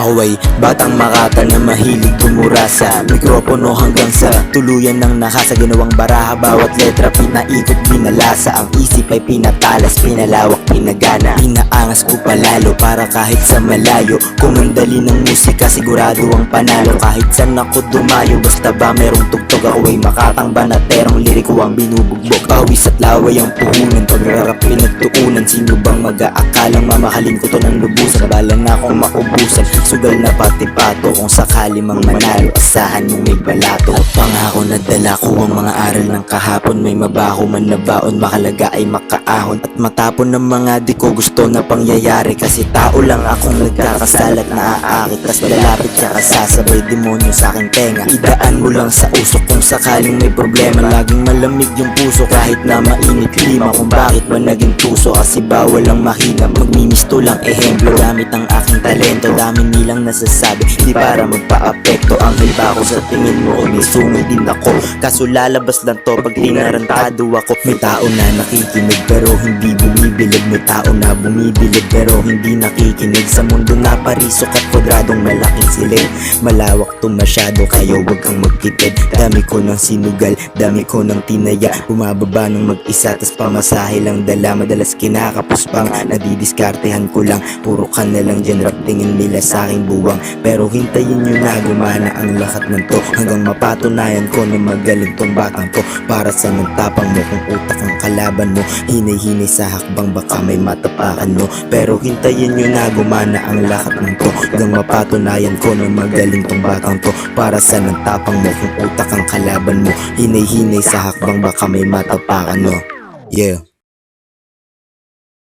Ako ay batang Makata na mahilig tumura sa mikropono hanggang sa tuluyan ng nakasa. Ginawang baraha, bawat letra pinaikot, binalasa. Ang isip ay pinatalas, pinalawak, pinagana. Inaangas ko palalo para kahit sa malayo. Kung ang dali ng musika, sigurado ang panalo. Kahit saan ako dumayo, basta ba merong tugtog. Ako ay Makatang banaterong liriko ang binubugbog. Pawis at laway ang puhunan, pagrarap pinagtuunan. Sino bang mag-aakalang mamahalin ko to ng lubusan? Bala na akong maubusan, sugal na pati pato. Kung sakali mang manalo, asahan mong may balato. At pangako na dala ko ang mga aral ng kahapon. May mabaho man na baon, makalaga ay makaahon. At matapon ng mga di ko gusto na pangyayari. Kasi tao lang akong nagkakasalat na aakit. Tas lalapit siya kasasabay demonyo sa aking tenga. Idaan mo lang sa usok kung sakaling may problema. Laging malamig yung puso kahit na mainit klima. Kung bakit ba naging tuso, kasi bawal ang mahina. Magmimisto lang ehemplo, gamit ang aking talento. Dami nilang nasasabi, di para magpa-apekto. Anghel ba ako sa tingin mo o may sungay din ako? Kaso lalabas lang to pag tinarantado ako. May tao na nakikinig pero hindi bumibilib. May tao na bumibilib pero hindi nakikinig. Sa mundo na parisok at kwadradong malaking silid. Malawak to masyado kaya wag kang magtipid. Dami ko ng sinugal, dami ko ng tinaya. Bumababa ng mag-isa tas pamasahe lang dala. Madalas kinakapos pang nadidiskartehan ko lang. Puro ka na lang dyan rap, tingin nila sa aking buwang. Pero hintayin nyo na gumana ang lahat ng to, hanggang mapatunayan ko na magaling tong batang to. Para sa nagtapang mo, kung utak ang kalaban mo, hinay-hinay sa hakbang baka may matapakan mo. Pero hintayin nyo na gumana ang lahat ng to, hanggang mapatunayan ko na magaling tong batang to. Para sa nagtapang mo, kung utak ang kalaban mo, hinay-hinay sa hakbang baka may matapakan mo. Yeah.